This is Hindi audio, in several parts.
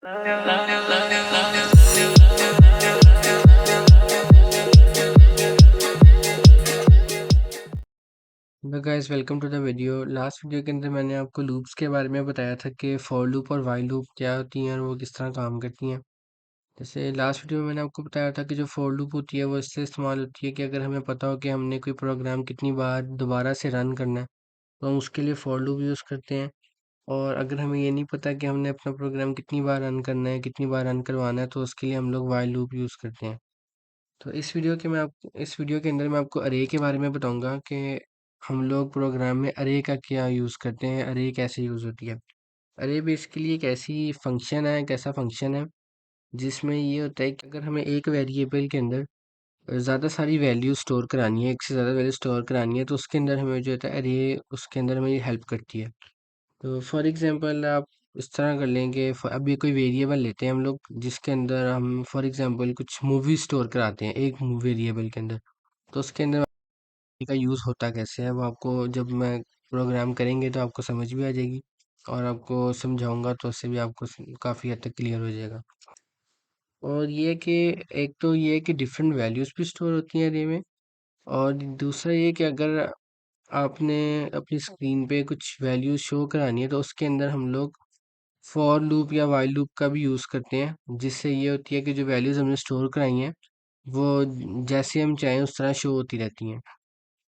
Hello guys, welcome to the video. Last video के अंदर मैंने आपको लूप्स के बारे में बताया था कि फॉर लूप और वाइल लूप क्या होती हैं और वो किस तरह काम करती हैं। जैसे लास्ट वीडियो में मैंने आपको बताया था कि जो फॉर लूप होती है वो इससे इस्तेमाल होती है कि अगर हमें पता हो कि हमने कोई प्रोग्राम कितनी बार दोबारा से रन करना है तो हम उसके लिए फॉर लूप यूज़ करते हैं। और अगर हमें ये नहीं पता कि हमने अपना प्रोग्राम कितनी बार रन करना है, कितनी बार रन करवाना है, तो उसके लिए हम लोग वाइल लूप यूज़ करते हैं। तो इस वीडियो के अंदर मैं आपको अरे के बारे में बताऊंगा कि हम लोग प्रोग्राम में अरे का क्या यूज़ करते हैं, अरे कैसे यूज़ होती है। अरे बेसिकली एक ऐसी फंक्शन है, एक ऐसा फंक्शन है जिसमें ये होता है कि अगर हमें एक वेरिएबल के अंदर ज़्यादा सारी वैल्यू स्टोर करानी है, एक से ज़्यादा वैल्यू स्टोर करानी है, तो उसके अंदर हमें जो होता है अरे, उसके अंदर हमें हेल्प करती है। तो फॉर एग्जांपल आप इस तरह कर लेंगे, अभी कोई वेरिएबल लेते हैं हम लोग जिसके अंदर हम फॉर एग्जांपल कुछ मूवी स्टोर कराते हैं एक वेरिएबल के अंदर। तो उसके अंदर का यूज़ होता कैसे है वो आपको जब मैं प्रोग्राम करेंगे तो आपको समझ भी आ जाएगी, और आपको समझाऊंगा तो उससे भी आपको काफ़ी हद तक क्लियर हो जाएगा। और ये कि एक तो ये है कि डिफरेंट वैल्यूज़ भी स्टोर होती हैं अरे में, और दूसरा ये कि अगर आपने अपनी स्क्रीन पे कुछ वैल्यूज़ शो करानी है तो उसके अंदर हम लोग फॉर लूप या वाइल लूप का भी यूज़ करते हैं, जिससे ये होती है कि जो वैल्यूज़ हमने स्टोर कराई हैं वो जैसे हम चाहें उस तरह शो होती रहती हैं।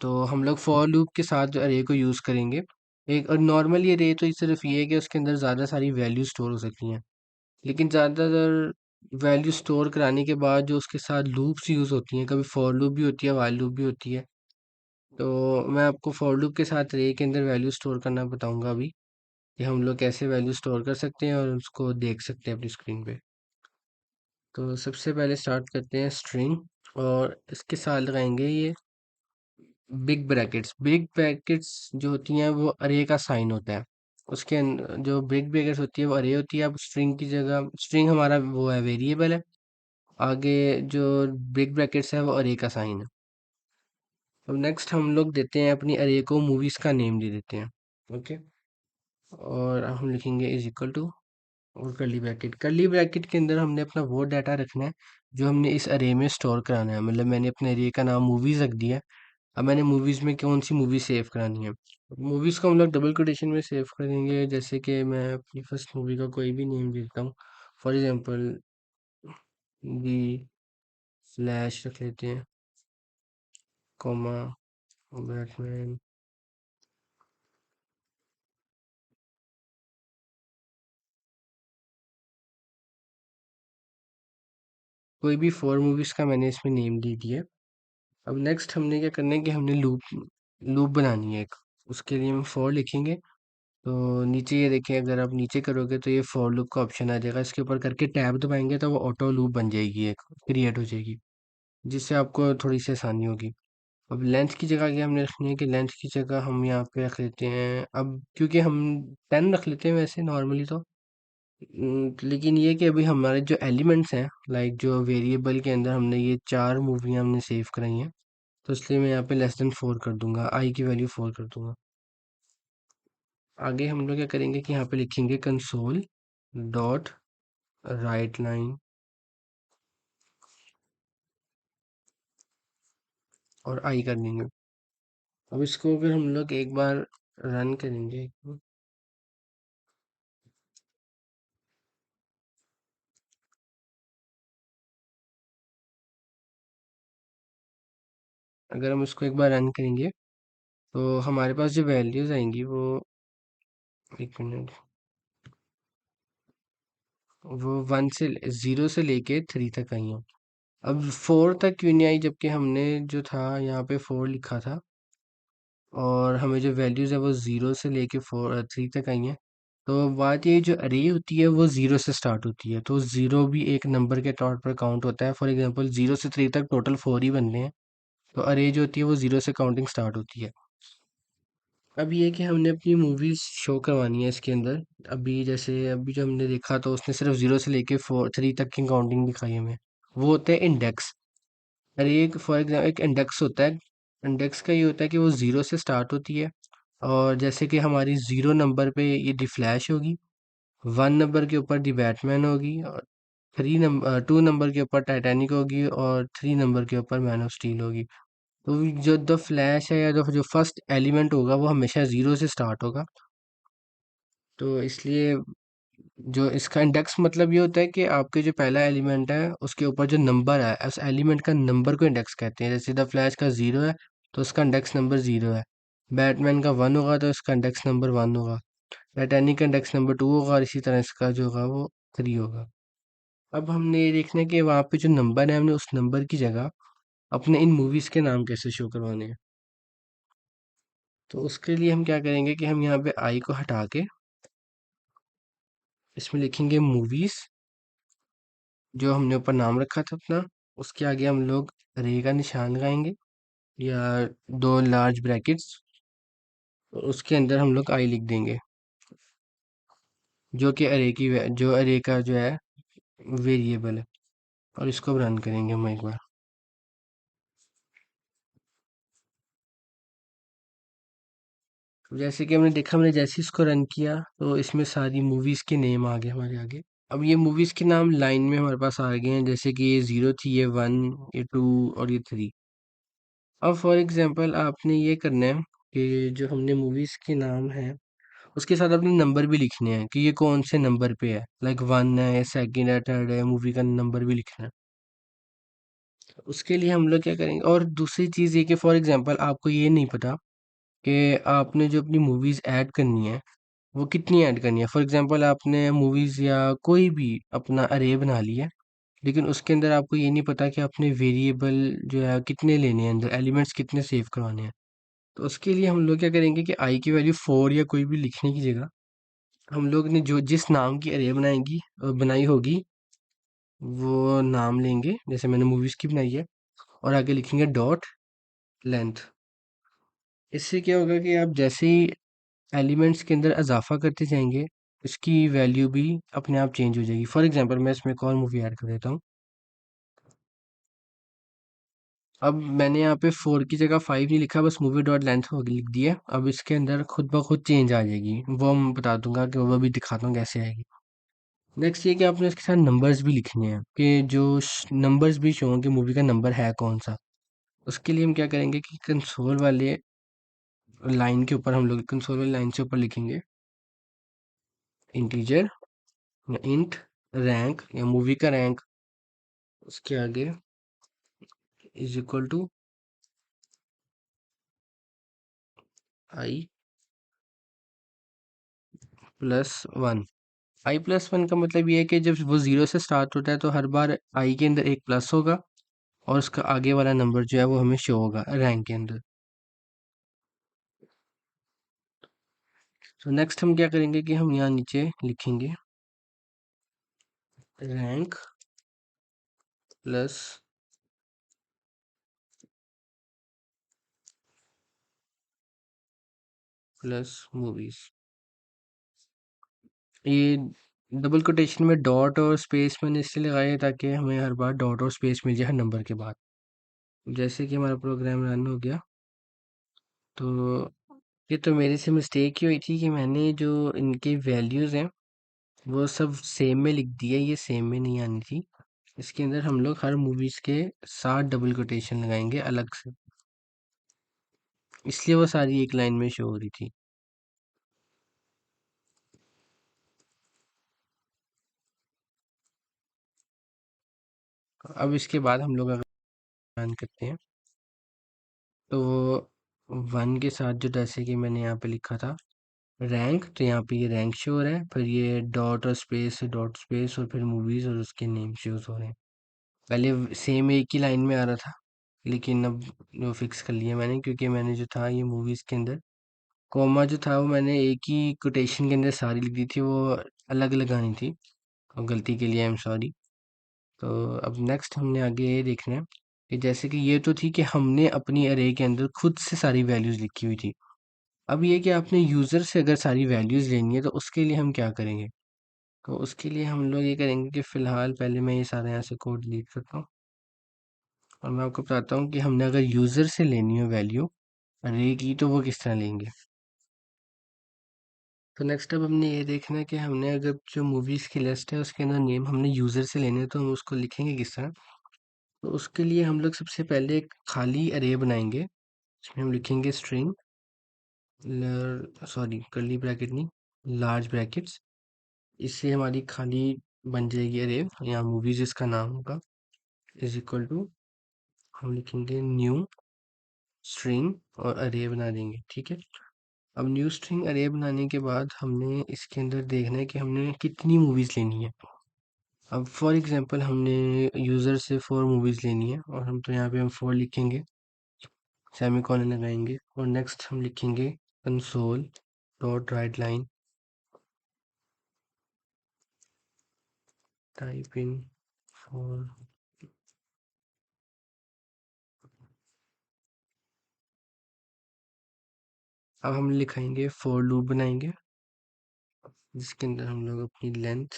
तो हम लोग फॉर लूप के साथ अरे को यूज़ करेंगे। एक और नॉर्मली अरे तो सिर्फ ये है कि उसके अंदर ज़्यादा सारी वैल्यू स्टोर हो सकती हैं, लेकिन ज़्यादातर वैल्यू स्टोर कराने के बाद जो उसके साथ लूप्स यूज़ होती हैं, कभी फॉर लूप भी होती है, वाइल लूप भी होती है। तो मैं आपको फॉर लूप के साथ अरे के अंदर वैल्यू स्टोर करना बताऊंगा अभी, कि हम लोग कैसे वैल्यू स्टोर कर सकते हैं और उसको देख सकते हैं अपनी स्क्रीन पे। तो सबसे पहले स्टार्ट करते हैं स्ट्रिंग, और इसके साथ लगाएंगे ये बिग ब्रैकेट्स जो होती हैं वो अरे का साइन होता है। उसके जो बिग ब्रैकेट्स होती है वो अरे होती है। अब स्ट्रिंग की जगह, स्ट्रिंग हमारा वो है वेरिएबल है, आगे जो बिग ब्रैकेट्स है वो अरे का साइन है। अब नेक्स्ट हम लोग देते हैं अपनी अरे को मूवीज का नेम दे देते हैं। ओके, और हम लिखेंगे इज इक्वल टू और कर्ली ब्रैकेट के अंदर हमने अपना वो डाटा रखना है जो हमने इस अरे में स्टोर कराना है। मतलब मैंने अपने अरे का नाम मूवीज रख दिया है। अब मैंने मूवीज में कौन सी मूवी सेव करानी है, मूवीज को हम लोग डबल कोटेशन में सेव करेंगे। जैसे कि मैं अपनी फर्स्ट मूवी का कोई भी नेम देता हूँ, फॉर एग्जांपल दी फ्लैश रख लेते हैं, कॉमा बैटमैन। कोई भी 4 मूवीज का मैंने इसमें नेम दे दिया। अब नेक्स्ट हमने क्या करना है कि हमने लूप लूप बनानी है एक। उसके लिए हम फॉर लिखेंगे। तो नीचे ये देखिए, अगर आप नीचे करोगे तो ये फॉर लूप का ऑप्शन आ जाएगा। इसके ऊपर करके टैब दबाएंगे तो वो ऑटो लूप बन जाएगी, एक क्रिएट हो जाएगी, जिससे आपको थोड़ी सी आसानी होगी। अब लेंथ की जगह क्या हमने रखनी है कि लेंथ की जगह हम यहाँ पे रख लेते हैं, अब क्योंकि हम 10 रख लेते हैं वैसे नॉर्मली तो। लेकिन ये कि अभी हमारे जो एलिमेंट्स हैं, लाइक जो वेरिएबल के अंदर हमने ये 4 मूवियाँ हमने सेव कराई हैं, तो इसलिए मैं यहाँ पे लेस देन 4 कर दूंगा, आई की वैल्यू 4 कर दूंगा। आगे हम लोग क्या करेंगे कि यहाँ पे लिखेंगे कंसोल डॉट राइट लाइन और आई कर देंगे। अब इसको अगर हम लोग एक बार रन करेंगे, अगर हम इसको एक बार रन करेंगे तो हमारे पास जो वैल्यूज आएंगी वो, एक मिनट, वो 0 से लेके 3 तक आई हैं। अब 4 तक क्यों नहीं आई, जबकि हमने जो था यहाँ पे 4 लिखा था, और हमें जो वैल्यूज है वो 0 से लेके 3 तक आई हैं। तो बात ये, जो अरे होती है वो 0 से स्टार्ट होती है, तो 0 भी एक नंबर के तौर पर काउंट होता है। फॉर एग्जांपल 0 से 3 तक टोटल 4 ही बनने हैं, तो अरे जो होती है वो 0 से काउंटिंग स्टार्ट होती है। अब ये कि हमने अपनी मूवीज शो करवानी है इसके अंदर। अभी जैसे अभी जो हमने देखा तो उसने सिर्फ 0 से लेके 3 तक की काउंटिंग दिखाई हमें। वो होते हैं इंडेक्स। अरे एक फॉर एग्जाम्पल एक इंडेक्स होता है। इंडेक्स का ये होता है कि वो 0 से स्टार्ट होती है, और जैसे कि हमारी 0 नंबर पे ये डिफ्लैश होगी, वन नंबर के ऊपर दी बैटमैन होगी, और थ्री नंबर टू नंबर के ऊपर टाइटैनिक होगी, और थ्री नंबर के ऊपर मैन ऑफ स्टील होगी। तो जो द फ्लैश है, या जो फर्स्ट एलिमेंट होगा वो हमेशा जीरो से स्टार्ट होगा। तो इसलिए जो इसका इंडेक्स मतलब ये होता है कि आपके जो पहला एलिमेंट है उसके ऊपर जो नंबर है, उस एलिमेंट का नंबर को इंडेक्स कहते हैं। जैसे द फ्लैश का जीरो है तो उसका इंडेक्स नंबर जीरो है। बैटमैन का वन होगा तो उसका इंडेक्स नंबर वन होगा। टाइटैनिक का इंडेक्स नंबर टू होगा, और इसी तरह इसका जो होगा वो थ्री होगा। अब हमने ये देखना है कि वहाँ पे जो नंबर है हमने उस नंबर की जगह अपने इन मूवीज के नाम कैसे शो करवाने हैं। तो उसके लिए हम क्या करेंगे कि हम यहाँ पे आई को हटा के इसमें लिखेंगे मूवीज, जो हमने ऊपर नाम रखा था अपना। उसके आगे हम लोग रे का निशान लगाएंगे, या दो लार्ज ब्रैकेट्स, और उसके अंदर हम लोग आई लिख देंगे, जो कि जो अरे का जो है वेरिएबल है। और इसको अब रन करेंगे हम एक बार। तो जैसे कि हमने देखा, हमने जैसे इसको रन किया तो इसमें सारी मूवीज के नेम आ गए हमारे आगे। अब ये मूवीज के नाम लाइन में हमारे पास आ गए हैं, जैसे कि ये जीरो थी, ये वन, ये टू, और ये थ्री। अब फॉर एग्जांपल आपने ये करना है कि जो हमने मूवीज के नाम है उसके साथ अपने नंबर भी लिखने हैं, कि ये कौन से नंबर पे है। लाइक वन है, सेकंड है, थर्ड है, मूवी का नंबर भी लिखना है। उसके लिए हम लोग क्या करेंगे, और दूसरी चीज़ ये कि फॉर एग्जांपल आपको ये नहीं पता कि आपने जो अपनी मूवीज़ ऐड करनी है वो कितनी ऐड करनी है। फॉर एग्जांपल आपने मूवीज़ या कोई भी अपना अरे बना लिया है, लेकिन उसके अंदर आपको ये नहीं पता कि आपने वेरिएबल जो है कितने लेने हैं, अंदर एलिमेंट्स कितने सेव करवाने हैं। तो उसके लिए हम लोग क्या करेंगे कि आई की वैल्यू फोर या कोई भी लिखने की जगह हम लोग ने जो जिस नाम की अरे बनाई होगी वो नाम लेंगे, जैसे मैंने मूवीज की बनाई है, और आगे लिखेंगे डॉट लेंथ। इससे क्या होगा कि आप जैसे ही एलिमेंट्स के अंदर इजाफा करते जाएंगे, इसकी वैल्यू भी अपने आप चेंज हो जाएगी। फॉर एग्जांपल मैं इसमें एक और मूवी ऐड कर देता हूँ। अब मैंने यहाँ पे फोर की जगह फाइव नहीं लिखा, बस मूवी डॉट लेंथ हो लिख दिया। अब इसके अंदर खुद ब खुद चेंज आ जाएगी, वो मैं बता दूंगा कि वो भी दिखाता हूँ कैसे आएगी। नेक्स्ट ये कि आपने इसके साथ नंबर्स भी लिखने हैं, कि जो नंबर्स भी शो हों कि मूवी का नंबर है कौन सा। उसके लिए हम क्या करेंगे कि कंसोल वाले लाइन के ऊपर हम लोग कंसोल वाली लाइन से ऊपर लिखेंगे इंटीजर, या इंट रैंक, या मूवी का रैंक, उसके आगे is equal to I plus one. I plus one का मतलब ये है कि जब वो जीरो से स्टार्ट होता है तो हर बार आई के अंदर एक प्लस होगा, और उसका आगे वाला नंबर जो है वो हमें शो होगा रैंक के अंदर। तो नेक्स्ट हम क्या करेंगे कि हम यहाँ नीचे लिखेंगे रैंक प्लस प्लस मूवीज। ये डबल कोटेशन में डॉट और स्पेस मैंने इसलिए लगाया है ताकि हमें हर बार डॉट और स्पेस मिल जाए हर नंबर के बाद। जैसे कि हमारा प्रोग्राम रन हो गया, तो ये तो मेरे से मिस्टेक ही हुई थी कि मैंने जो इनके वैल्यूज़ हैं वो सब सेम में लिख दिया, ये सेम में नहीं आनी थी। इसके अंदर हम लोग हर मूवीज़ के साथ डबल कोटेशन लगाएंगे अलग से, इसलिए वो सारी एक लाइन में शो हो रही थी। अब इसके बाद हम लोग अगर रन करते हैं तो वन के साथ जो, जैसे कि मैंने यहाँ पे लिखा था रैंक, तो यहाँ पे ये रैंक शो हो रहा है, फिर ये डॉट स्पेस और फिर मूवीज और उसके नेम शोज हो रहे हैं। पहले सेम एक ही लाइन में आ रहा था, लेकिन अब जो फिक्स कर लिया मैंने, क्योंकि मैंने जो था ये मूवीज के अंदर कॉमा जो था वो मैंने एक ही कोटेशन के अंदर सारी लिख दी थी, वो अलग लगानी थी, और गलती के लिए आई एम सॉरी। तो अब नेक्स्ट हमने आगे ये देखना है कि जैसे कि ये तो थी कि हमने अपनी अरे के अंदर खुद से सारी वैल्यूज लिखी हुई थी। अब ये कि आपने यूज़र से अगर सारी वैल्यूज़ लेनी है तो उसके लिए हम क्या करेंगे। तो उसके लिए हम लोग ये करेंगे कि फ़िलहाल पहले मैं ये सारा यहाँ से कोड डिलीट करता हूँ, और मैं आपको बताता हूँ कि हमने अगर यूज़र से लेनी हो वैल्यू अरे की तो वो किस तरह लेंगे। तो नेक्स्ट अब हमने ये देखना है कि हमने अगर जो मूवीज़ की लिस्ट है उसके अंदर नेम हमने यूज़र से लेने हैं तो हम उसको लिखेंगे किस तरह। तो उसके लिए हम लोग सबसे पहले एक खाली अरे बनाएंगे जिसमें हम लिखेंगे स्ट्रिंग, सॉरी कर्ली ब्रैकेट नहीं, लार्ज ब्रैकेट्स। इससे हमारी खाली बन जाएगी अरे, यहाँ मूवीज इसका नाम होगा, इज इक्वल टू हम लिखेंगे न्यू स्ट्रिंग और अरे बना देंगे। ठीक है, अब न्यू स्ट्रिंग अरे बनाने के बाद हमने इसके अंदर देखना है कि हमने कितनी मूवीज लेनी है। अब फॉर एग्जांपल हमने यूज़र से 4 मूवीज लेनी है और हम तो यहाँ पे हम 4 लिखेंगे, सेमीकोलन लगाएंगे और नेक्स्ट हम लिखेंगे console dot right line type in for. अब हम लिखाएंगे फॉर लूप बनाएंगे जिसके अंदर हम लोग अपनी लेंथ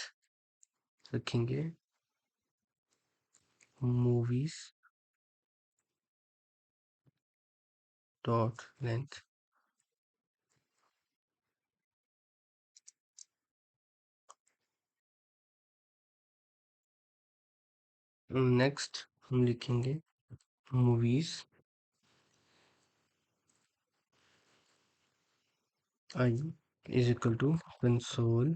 रखेंगे मूवीज डॉट लेंथ। नेक्स्ट हम लिखेंगे movies I is equal to console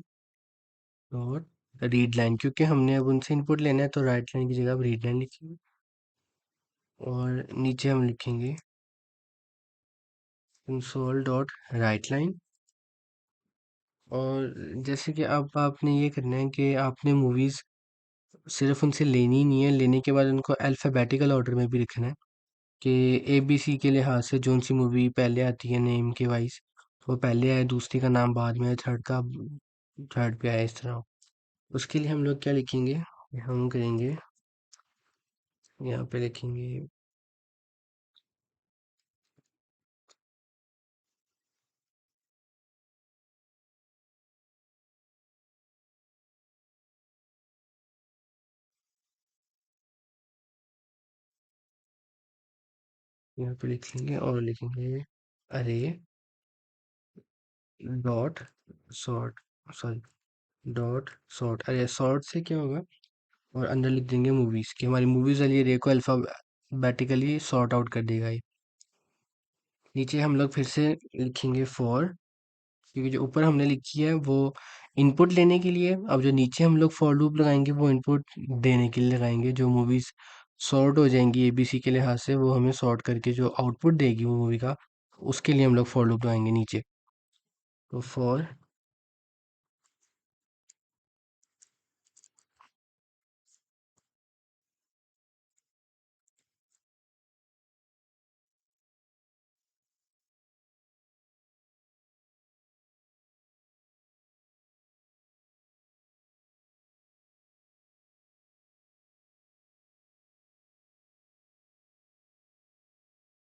dot read line, क्योंकि हमने अब उनसे इनपुट लेना है तो राइट लाइन की जगह अब रीड लाइन लिखेंगे और नीचे हम लिखेंगे कंसोल डॉट राइट लाइन। और जैसे कि अब आपने ये करना है कि आपने मूवीज सिर्फ उनसे लेनी ही नहीं है, लेने के बाद उनको अल्फ़ाबेटिकल ऑर्डर में भी लिखना है कि ABC के लिहाज से जौन सी मूवी पहले आती है नेम के वाइज वो पहले आए, दूसरी का नाम बाद में आए, थर्ड का थर्ड पे आए, इस तरह। उसके लिए हम लोग क्या लिखेंगे, हम करेंगे यहाँ पे लिखेंगे, यहाँ पे लिख लेंगे और लिखेंगे अरे dot sort, sorry dot sort. अरे सॉर्ट से क्या होगा, और अंदर लिख देंगे मूवीज की, हमारी मूवीज वाली अरे को अल्फाबेटिकली सॉर्ट आउट कर देगा ये। नीचे हम लोग फिर से लिखेंगे फॉर, क्योंकि जो ऊपर हमने लिखी है वो इनपुट लेने के लिए, अब जो नीचे हम लोग फॉर लूप लगाएंगे वो इनपुट देने के लिए लगाएंगे। जो मूवीज सॉर्ट हो जाएंगी ABC के लिहाज से वो हमें सॉर्ट करके जो आउटपुट देगी वो मूवी का, उसके लिए हम लोग फॉर लूप लगाएंगे नीचे। तो for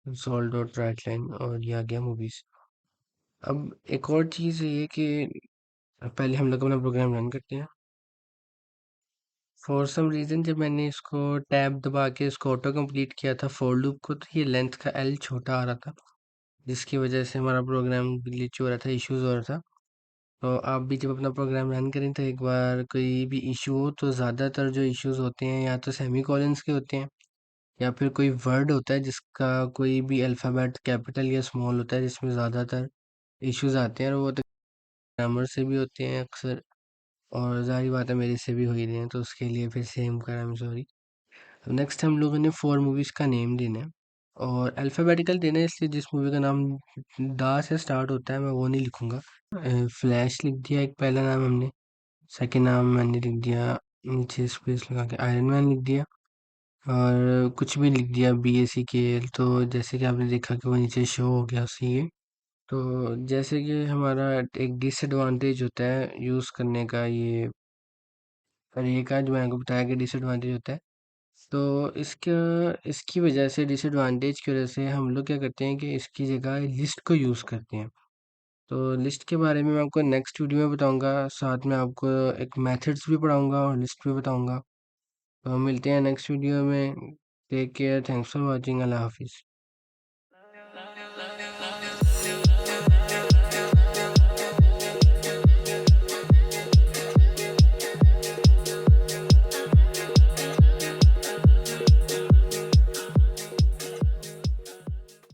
solve dot right line और ये आ गया मूवीज। अब एक और चीज़ ये है कि पहले हम लोग अपना प्रोग्राम रन करते हैं। फॉर सम रीज़न जब मैंने इसको टैब दबा के इसको ऑटो कंप्लीट किया था फॉर लूप को, तो ये लेंथ का L छोटा आ रहा था जिसकी वजह से हमारा प्रोग्राम ग्लिच हो रहा था, इश्यूज हो रहा था। तो आप भी जब अपना प्रोग्राम रन करें तो एक बार कोई भी इशू हो, तो ज़्यादातर जो इश्यूज होते हैं या तो सेमी कॉलन्स के होते हैं या फिर कोई वर्ड होता है जिसका कोई भी अल्फ़ाबेट कैपिटल या स्मॉल होता है जिसमें ज़्यादातर इश्यूज आते हैं, और वो तो ग्रामर से भी होते हैं अक्सर, और ज़ाहिर बात है मेरे से भी हो ही रहे हैं, तो उसके लिए फिर सेम करा, आई एम सॉरी। नेक्स्ट हम लोगों ने 4 मूवीज़ का नेम देना है और अल्फ़ाबेटिकल देना है, इसलिए जिस मूवी का नाम दा से स्टार्ट होता है मैं वो नहीं लिखूंगा। फ्लैश लिख दिया एक पहला नाम हमने, सेकंड नाम मैंने लिख दिया नीचे स्पेस लगा के आयरन मैन लिख दिया, और कुछ भी लिख दिया BACKL, तो जैसे कि आपने देखा कि वो नीचे शो हो गया उसी ये। तो जैसे कि हमारा एक डिसएडवांटेज होता है यूज़ करने का ये अरे का, जो मैंने आपको बताया कि डिसएडवांटेज होता है, तो इसका इसकी वजह से डिसएडवांटेज की वजह से हम लोग क्या करते हैं कि इसकी जगह लिस्ट को यूज़ करते हैं। तो लिस्ट के बारे में मैं आपको नेक्स्ट वीडियो में बताऊंगा, साथ में आपको एक मेथड्स भी पढ़ाऊंगा और लिस्ट भी बताऊंगा। तो हम मिलते हैं नेक्स्ट वीडियो में। Take care, thanks for watching, अल्लाह हाफिज़।